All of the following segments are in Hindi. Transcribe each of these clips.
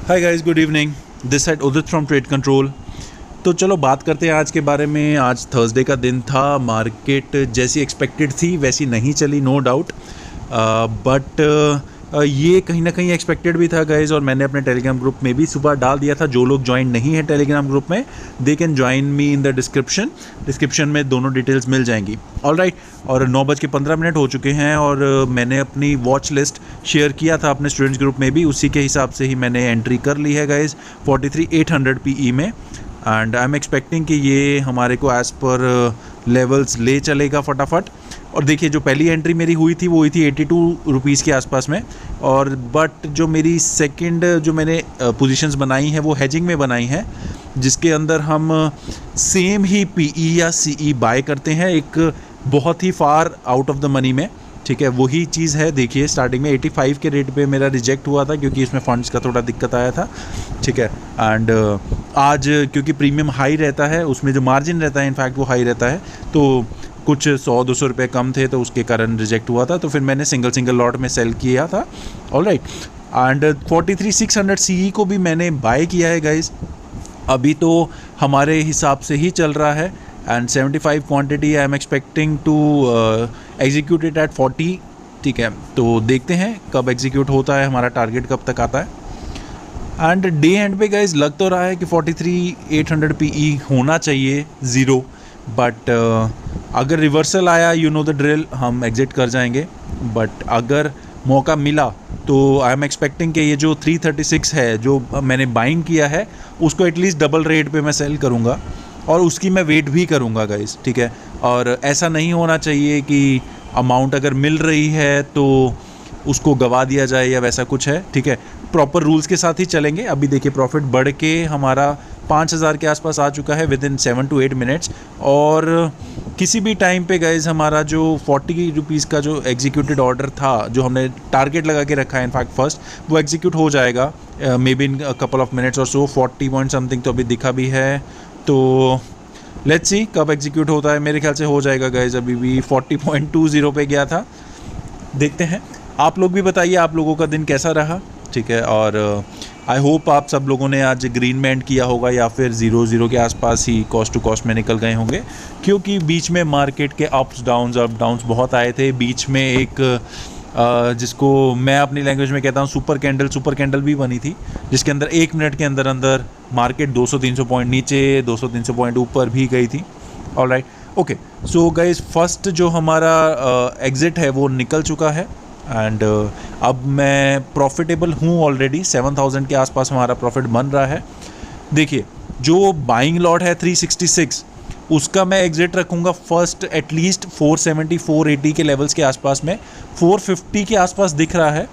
Hi guys, good evening. This side Udit from trade control. तो चलो बात करते हैं आज के बारे में। आज थर्सडे का दिन था। मार्केट जैसी एक्सपेक्टेड थी वैसी नहीं चली, नो डाउट, बट ये कहीं ना कहीं एक्सपेक्टेड भी था गाइस। और मैंने अपने टेलीग्राम ग्रुप में भी सुबह डाल दिया था। जो लोग ज्वाइन नहीं है टेलीग्राम ग्रुप में, they can join me in the description में दोनों डिटेल्स मिल जाएंगी। All right. और 9:15 हो चुके हैं और मैंने अपनी वॉच लिस्ट शेयर किया था अपने स्टूडेंट्स ग्रुप में भी। उसी के हिसाब से ही मैंने एंट्री कर ली है गाइस 43,800 PE में। एंड आई एम एक्सपेक्टिंग कि ये हमारे को एज़ पर लेवल्स ले चलेगा फटाफट। और देखिए, जो पहली एंट्री मेरी हुई थी वो हुई थी 82 रुपीज़ के आसपास में। और बट जो मेरी सेकंड जो मैंने पोजीशंस बनाई हैं वो हेजिंग में बनाई हैं, जिसके अंदर हम सेम ही PE या CE बाय करते हैं, एक बहुत ही far out of the money में। ठीक है, वही चीज़ है। देखिए, स्टार्टिंग में 85 के रेट पे मेरा रिजेक्ट हुआ था क्योंकि इसमें फंड्स का थोड़ा दिक्कत आया था। ठीक है, एंड आज क्योंकि प्रीमियम हाई रहता है, उसमें जो मार्जिन रहता है इनफैक्ट वो हाई रहता है, तो कुछ 100-200 रुपये कम थे तो उसके कारण रिजेक्ट हुआ था। तो फिर मैंने सिंगल लॉट में सेल किया था। All right. एंड 43,600 CE को भी मैंने बाय किया है गाइज। अभी तो हमारे हिसाब से ही चल रहा है। And 75 quantity I am expecting to execute it at 40। ठीक है, तो देखते हैं कब एग्जीक्यूट होता है, हमारा टारगेट कब तक आता है। एंड डे एंड पे गाइज लग तो रहा है कि 43,800 PE होना चाहिए ज़ीरो, बट अगर रिवर्सल आया, यू नो द ड्रिल, हम एग्जिट कर जाएंगे। बट अगर मौका मिला तो आई एम एक्सपेक्टिंग कि ये जो 336 है जो मैंने बाइंग किया है उसको एटलीस्ट डबल रेट पे मैं सेल करूँगा और उसकी मैं वेट भी करूँगा गाइस। ठीक है, और ऐसा नहीं होना चाहिए कि अमाउंट अगर मिल रही है तो उसको गवा दिया जाए या वैसा कुछ है। ठीक है, प्रॉपर रूल्स के साथ ही चलेंगे। अभी देखिए, प्रॉफिट बढ़ के हमारा 5,000 के आसपास आ चुका है विद इन 7 to 8 मिनट्स। और किसी भी टाइम पे गाइज हमारा जो 40 रुपीज़ का जो एग्जीक्यूटेड ऑर्डर था, जो हमने टारगेट लगा के रखा है इनफैक्ट फर्स्ट, वो एग्जीक्यूट हो जाएगा may be in couple of minutes और सो। 40 पॉइंट समथिंग तो अभी दिखा भी है, तो लेट्स सी कब एग्जीक्यूट होता है। मेरे ख्याल से हो जाएगा गाइज। अभी भी 40.20 पे गया था, देखते हैं। आप लोग भी बताइए आप लोगों का दिन कैसा रहा। ठीक है, और आई होप आप सब लोगों ने आज ग्रीन में एंड किया होगा या फिर 0 के आसपास ही कॉस्ट टू कॉस्ट में निकल गए होंगे, क्योंकि बीच में मार्केट के अप डाउन्स बहुत आए थे। बीच में एक जिसको मैं अपनी लैंग्वेज में कहता हूँ सुपर कैंडल भी बनी थी, जिसके अंदर 1 मिनट के अंदर मार्केट 200-300 पॉइंट नीचे, 200-300 पॉइंट ऊपर भी गई थी। All right, okay. So guys, first जो हमारा एग्ज़िट है वो निकल चुका है। एंड अब मैं प्रॉफिटेबल हूँ ऑलरेडी। 7,000 के आसपास हमारा प्रॉफिट बन रहा है। देखिए, जो बाइंग लॉट है 366, उसका मैं एग्जिट रखूँगा फर्स्ट एटलीस्ट 470-480 के लेवल्स के आसपास में। 450 के आसपास दिख रहा है।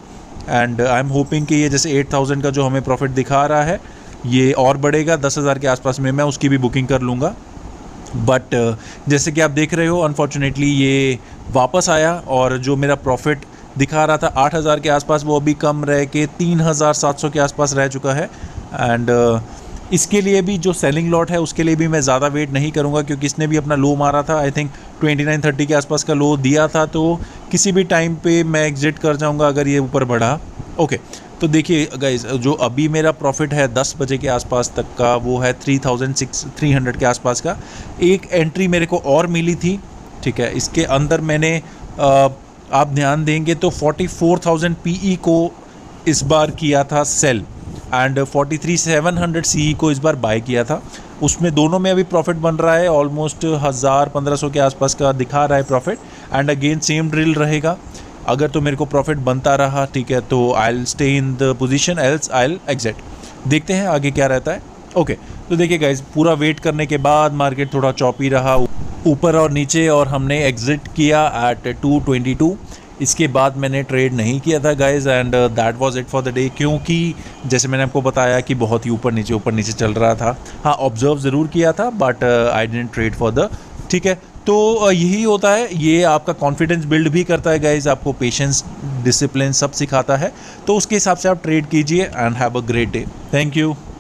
एंड आई एम होपिंग कि ये जैसे 8,000 का जो हमें प्रॉफिट दिखा रहा है ये और बढ़ेगा। 10,000 के आसपास में मैं उसकी भी बुकिंग कर लूँगा। बट जैसे कि आप देख रहे हो, अनफॉर्चुनेटली ये वापस आया और जो मेरा प्रॉफिट दिखा रहा था 8,000 के आसपास, वो अभी कम रह के 3,700 के आसपास रह चुका है। एंड इसके लिए भी जो सेलिंग लॉट है उसके लिए भी मैं ज़्यादा वेट नहीं करूँगा, क्योंकि इसने भी अपना लो मारा था। आई थिंक 2930 के आसपास का लो दिया था, तो किसी भी टाइम पे मैं एग्जिट कर जाऊँगा अगर ये ऊपर बढ़ा। ओके, तो देखिए गाइज, जो अभी मेरा प्रॉफिट है 10 बजे के आसपास तक का, वो है 3,300 के आसपास का। एक एंट्री मेरे को और मिली थी। ठीक है, इसके अंदर मैंने आप ध्यान देंगे तो 44,000 PE को इस बार किया था सेल, एंड 43,700 CE को इस बार बाय किया था। उसमें दोनों में अभी प्रॉफिट बन रहा है, ऑलमोस्ट 1,000-1,500 के आसपास का दिखा रहा है profit. And again same drill रहेगा। अगर तो मेरे को प्रॉफिट बनता रहा, ठीक है, तो I will stay in the position, else I will exit. देखते हैं आगे क्या रहता है। ओके, तो देखिए गाइज, पूरा वेट करने के बाद मार्केट थोड़ा चॉपी रहा, ऊपर और नीचे, और हमने एग्जिट किया एट 222। इसके बाद मैंने ट्रेड नहीं किया था guys, and that was it for the day, क्योंकि जैसे मैंने आपको बताया कि बहुत ही ऊपर नीचे चल रहा था। हाँ, ऑब्जर्व ज़रूर किया था, but I didn't trade for the. ठीक है, तो यही होता है। ये आपका कॉन्फिडेंस बिल्ड भी करता है गाइज, आपको पेशेंस, डिसिप्लिन सब सिखाता है। तो उसके हिसाब से आप ट्रेड कीजिए and have a great day. Thank you.